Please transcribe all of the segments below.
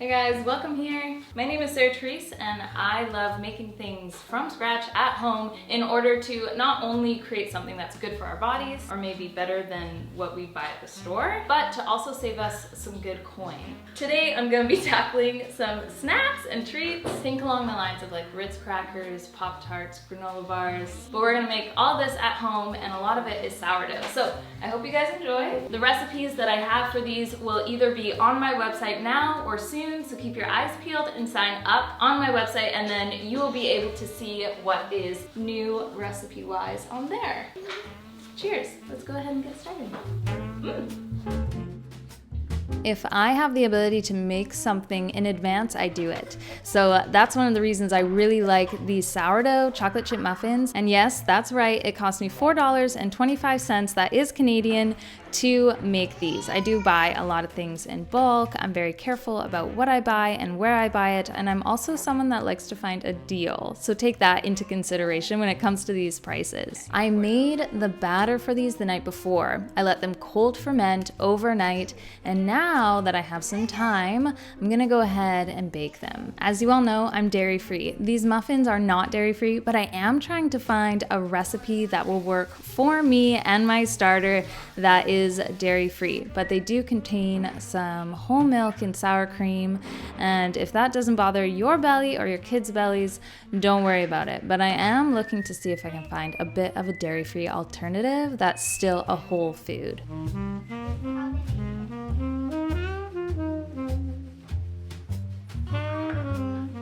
Hey guys, welcome here. My name is Sarah Therese and I love making things from scratch at home in order to not only create something that's good for our bodies or maybe better than what we buy at the store, but to also save us some good coin. Today I'm gonna be tackling some snacks and treats. Think along the lines of like Ritz crackers, Pop-Tarts, granola bars, but we're gonna make all this at home and a lot of it is sourdough. So I hope you guys enjoy. The recipes that I have for these will either be on my website now or soon, so keep your eyes peeled and sign up on my website and then you will be able to see what is new recipe-wise on there. Cheers, let's go ahead and get started. If I have the ability to make something in advance, I do it. So that's one of the reasons I really like these sourdough chocolate chip muffins. And yes, that's right, it cost me $4.25, that is Canadian, to make these. I do buy a lot of things in bulk. I'm very careful about what I buy and where I buy it, and I'm also someone that likes to find a deal. So take that into consideration when it comes to these prices. I made the batter for these the night before. I let them cold ferment overnight, and now that I have some time, I'm gonna go ahead and bake them. As you all know, I'm dairy-free. These muffins are not dairy-free, but I am trying to find a recipe that will work for me and my starter that is dairy-free, but they do contain some whole milk and sour cream, and if that doesn't bother your belly or your kids' bellies, don't worry about it. But I am looking to see if I can find a bit of a dairy-free alternative that's still a whole food.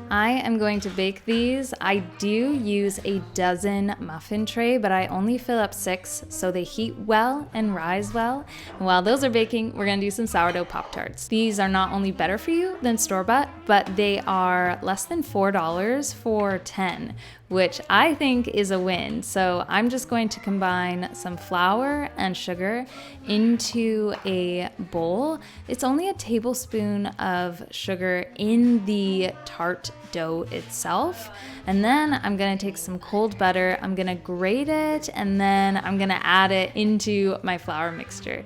I am going to bake these. I do use a dozen muffin tray, but I only fill up 6 so they heat well and rise well. And while those are baking, we're gonna do some sourdough Pop-Tarts. These are not only better for you than store-bought, but they are less than $4 for 10, which I think is a win. So I'm just going to combine some flour and sugar into a bowl. It's only a tablespoon of sugar in the tart dough itself. And then I'm gonna take some cold butter, I'm gonna grate it, and then I'm gonna add it into my flour mixture.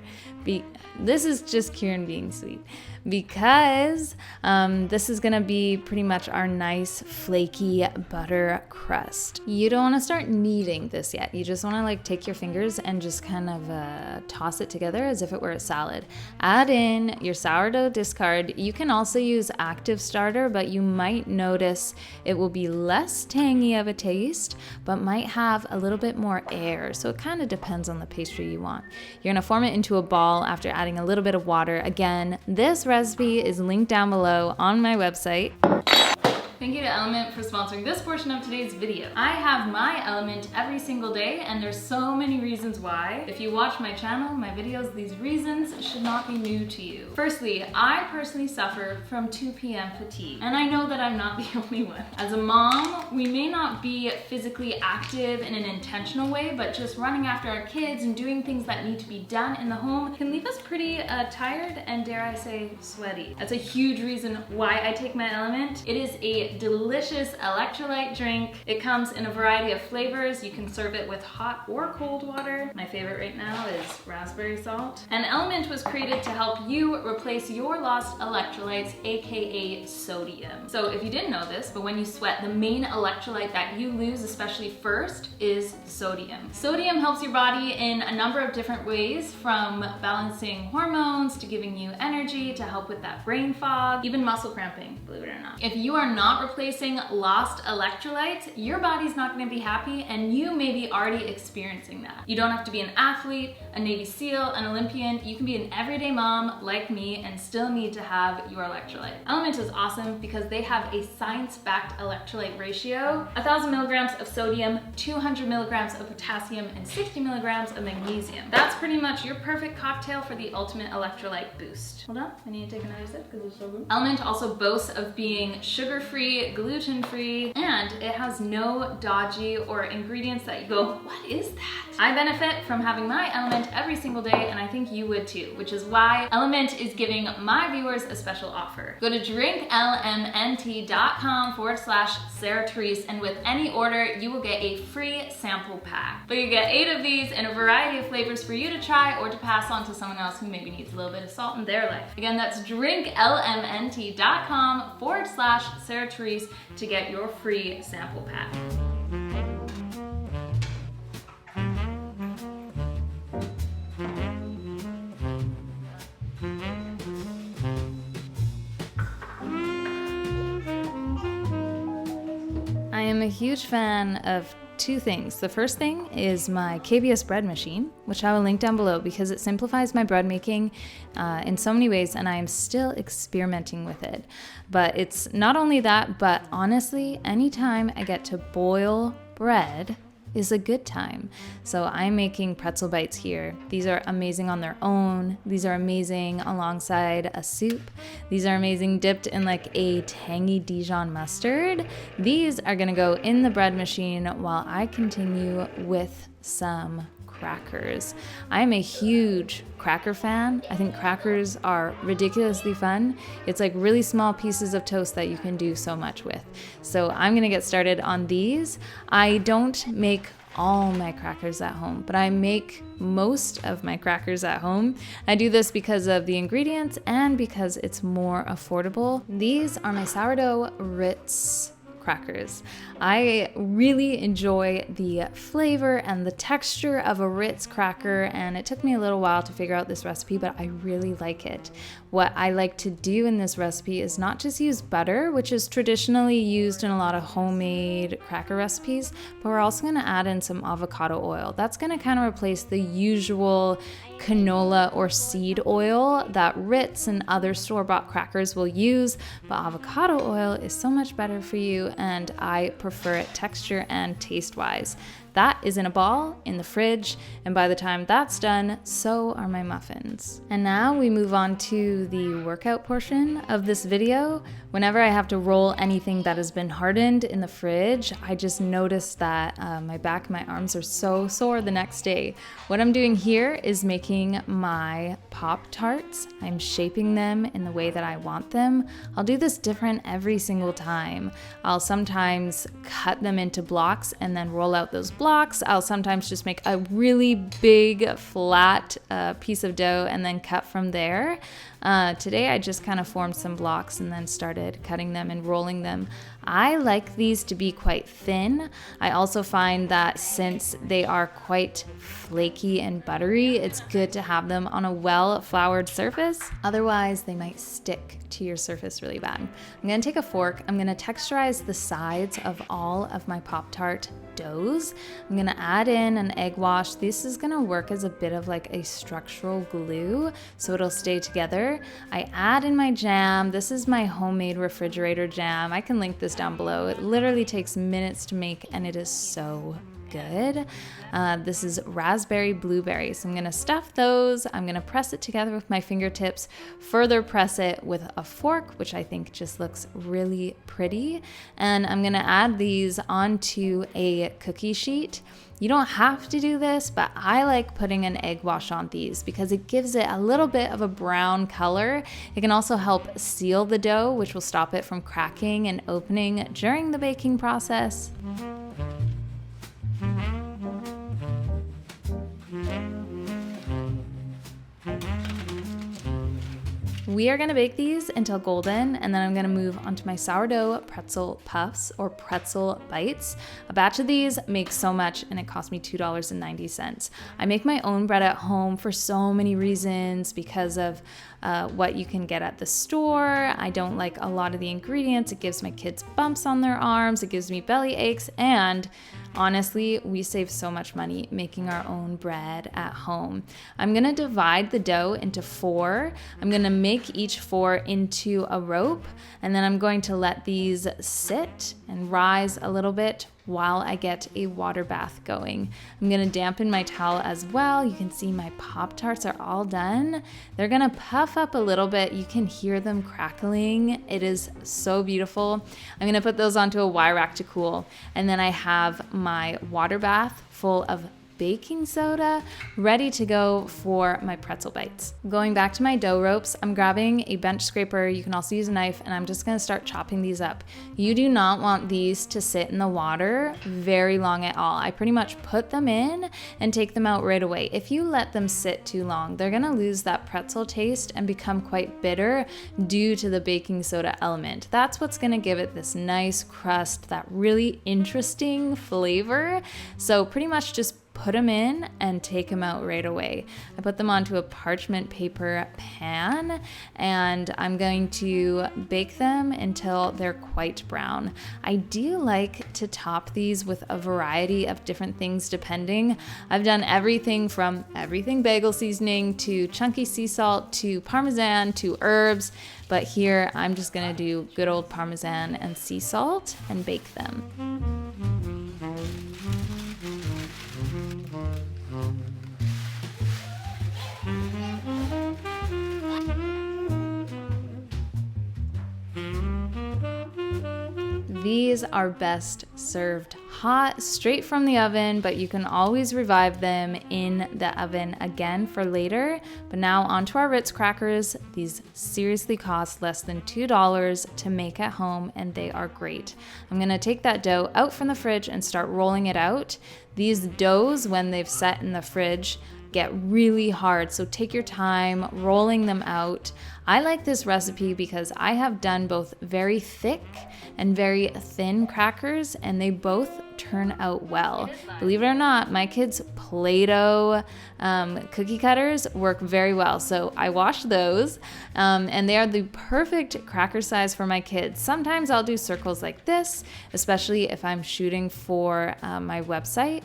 This is just Kieran being sweet, because this is gonna be pretty much our nice flaky butter crust. You don't wanna start kneading this yet. You just wanna like take your fingers and just kind of toss it together as if it were a salad. Add in your sourdough discard. You can also use active starter, but you might notice it will be less tangy of a taste, but might have a little bit more air. So it kind of depends on the pastry you want. You're gonna form it into a ball after adding a little bit of water. Again, this recipe is linked down below on my website. Thank you to Element for sponsoring this portion of today's video. I have my Element every single day, and there's so many reasons why. If you watch my channel, my videos, these reasons should not be new to you. Firstly, I personally suffer from 2 p.m. fatigue, and I know that I'm not the only one. As a mom, we may not be physically active in an intentional way, but just running after our kids and doing things that need to be done in the home can leave us pretty tired and, dare I say, sweaty. That's a huge reason why I take my Element. It is a delicious electrolyte drink. It comes in a variety of flavors. You can serve it with hot or cold water. My favorite right now is raspberry salt. And Element was created to help you replace your lost electrolytes, aka sodium. So if you didn't know this, but when you sweat, the main electrolyte that you lose, especially first, is sodium. Sodium helps your body in a number of different ways, from balancing hormones to giving you energy, to help with that brain fog, even muscle cramping, believe it or not. If you are not replacing lost electrolytes, your body's not gonna be happy, and you may be already experiencing that. You don't have to be an athlete, a Navy SEAL, an Olympian. You can be an everyday mom like me and still need to have your electrolyte. Element is awesome because they have a science-backed electrolyte ratio: 1,000 milligrams of sodium, 200 milligrams of potassium, and 60 milligrams of magnesium. That's pretty much your perfect cocktail for the ultimate electrolyte boost. Hold on, I need to take another sip because it's so good. Element also boasts of being sugar-free, gluten-free, and it has no dodgy or ingredients that you go, what is that? I benefit from having my Element every single day, and I think you would too, which is why Element is giving my viewers a special offer. Go to drinklmnt.com/Sarah Therese, and with any order, you will get a free sample pack. But you get 8 of these in a variety of flavors for you to try or to pass on to someone else who maybe needs a little bit of salt in their life. Again, that's drinklmnt.com/Sarah Therese to get your free sample pack. I am a huge fan of 2 things. The first thing is my KBS bread machine, which I will link down below because it simplifies my bread making in so many ways, and I am still experimenting with it. But it's not only that, but honestly, anytime I get to boil bread is a good time. So I'm making pretzel bites here. These are amazing on their own. These are amazing alongside a soup. These are amazing dipped in like a tangy Dijon mustard. These are gonna go in the bread machine while I continue with some crackers. I'm a huge cracker fan. I think crackers are ridiculously fun. It's like really small pieces of toast that you can do so much with. So I'm gonna get started on these. I don't make all my crackers at home, but I make most of my crackers at home. I do this because of the ingredients and because it's more affordable. These are my sourdough Ritz crackers. I really enjoy the flavor and the texture of a Ritz cracker, and it took me a little while to figure out this recipe, but I really like it. What I like to do in this recipe is not just use butter, which is traditionally used in a lot of homemade cracker recipes, but we're also going to add in some avocado oil. That's going to kind of replace the usual canola or seed oil that Ritz and other store-bought crackers will use, but avocado oil is so much better for you, and I prefer it texture and taste-wise. That is in a ball in the fridge, and by the time that's done, so are my muffins. And now we move on to the workout portion of this video. Whenever I have to roll anything that has been hardened in the fridge, I just notice that my back and my arms are so sore the next day. What I'm doing here is making my Pop-Tarts. I'm shaping them in the way that I want them. I'll do this different every single time. I'll sometimes cut them into blocks and then roll out those blocks. I'll sometimes just make a really big flat piece of dough and then cut from there. Today I just kind of formed some blocks and then started cutting them and rolling them. I like these to be quite thin. I also find that since they are quite flaky and buttery, it's good to have them on a well-floured surface. Otherwise, they might stick to your surface really bad. I'm gonna take a fork. I'm gonna texturize the sides of all of my Pop-Tart doughs. I'm gonna add in an egg wash. This is gonna work as a bit of like a structural glue, so it'll stay together. I add in my jam. This is my homemade refrigerator jam. I can link this down below. It literally takes minutes to make, and it is so good. This is raspberry blueberry. So I'm gonna stuff those. I'm gonna press it together with my fingertips, further press it with a fork, which I think just looks really pretty. And I'm gonna add these onto a cookie sheet. You don't have to do this, but I like putting an egg wash on these because it gives it a little bit of a brown color. It can also help seal the dough, which will stop it from cracking and opening during the baking process. We are gonna bake these until golden, and then I'm gonna move onto my sourdough pretzel puffs or pretzel bites. A batch of these makes so much, and it cost me $2.90. I make my own bread at home for so many reasons because of what you can get at the store. I don't like a lot of the ingredients. It gives my kids bumps on their arms. It gives me belly aches, and honestly, we save so much money making our own bread at home. I'm gonna divide the dough into 4. I'm gonna make each 4 into a rope, and then I'm going to let these sit and rise a little bit while I get a water bath going. I'm gonna dampen my towel as well. You can see my Pop-Tarts are all done. They're gonna puff up a little bit. You can hear them crackling. It is so beautiful. I'm gonna put those onto a wire rack to cool. And then I have my water bath full of baking soda, ready to go for my pretzel bites. Going back to my dough ropes, I'm grabbing a bench scraper. You can also use a knife, and I'm just gonna start chopping these up. You do not want these to sit in the water very long at all. I pretty much put them in and take them out right away. If you let them sit too long, they're gonna lose that pretzel taste and become quite bitter due to the baking soda element. That's what's gonna give it this nice crust, that really interesting flavor. So pretty much just put them in and take them out right away. I put them onto a parchment paper pan, and I'm going to bake them until they're quite brown. I do like to top these with a variety of different things depending. I've done everything from everything bagel seasoning to chunky sea salt to Parmesan to herbs, but here I'm just gonna do good old Parmesan and sea salt and bake them. These are best served hot, straight from the oven, but you can always revive them in the oven again for later. But now onto our Ritz crackers. These seriously cost less than $2 to make at home, and they are great. I'm gonna take that dough out from the fridge and start rolling it out. These doughs, when they've set in the fridge, get really hard, so take your time rolling them out. I like this recipe because I have done both very thick and very thin crackers, and they both turn out well. Believe it or not, my kids' Play-Doh cookie cutters work very well, so I wash those, and they are the perfect cracker size for my kids. Sometimes I'll do circles like this, especially if I'm shooting for my website.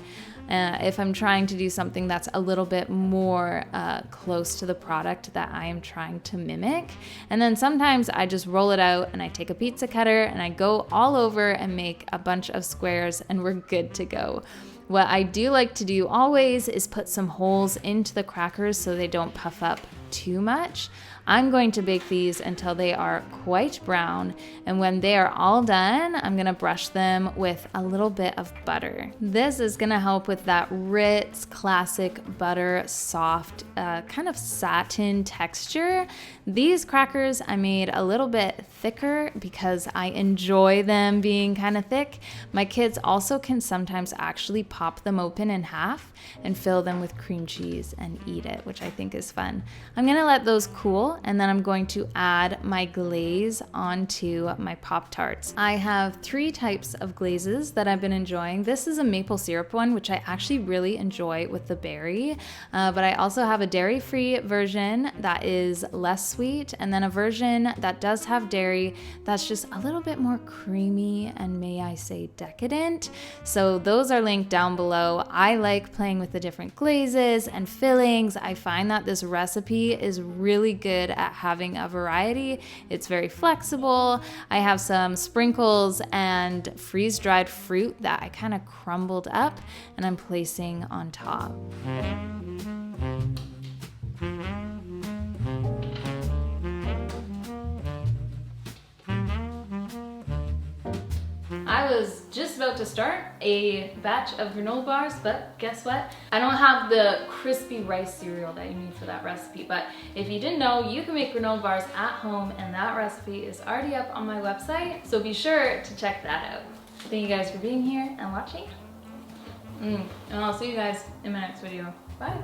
If I'm trying to do something that's a little bit more close to the product that I am trying to mimic. And then sometimes I just roll it out and I take a pizza cutter and I go all over and make a bunch of squares, and we're good to go. What I do like to do always is put some holes into the crackers so they don't puff up too much. I'm going to bake these until they are quite brown, and when they are all done, I'm gonna brush them with a little bit of butter. This is gonna help with that Ritz classic butter soft kind of satin texture. These crackers I made a little bit thicker because I enjoy them being kind of thick. My kids also can sometimes actually pop them open in half and fill them with cream cheese and eat it, which I think is fun. I'm gonna let those cool, and then I'm going to add my glaze onto my Pop-Tarts. I have 3 types of glazes that I've been enjoying. This is a maple syrup one, which I actually really enjoy with the berry, but I also have a dairy-free version that is less sweet, and then a version that does have dairy that's just a little bit more creamy and, may I say, decadent. So those are linked down below. I like playing with the different glazes and fillings. I find that this recipe is really good at having a variety. It's very flexible. I have some sprinkles and freeze-dried fruit that I kind of crumbled up and I'm placing on top. I was just about to start a batch of granola bars, but guess what? I don't have the crispy rice cereal that you need for that recipe, but if you didn't know, you can make granola bars at home, and that recipe is already up on my website, so be sure to check that out. Thank you guys for being here and watching, and I'll see you guys in my next video. Bye!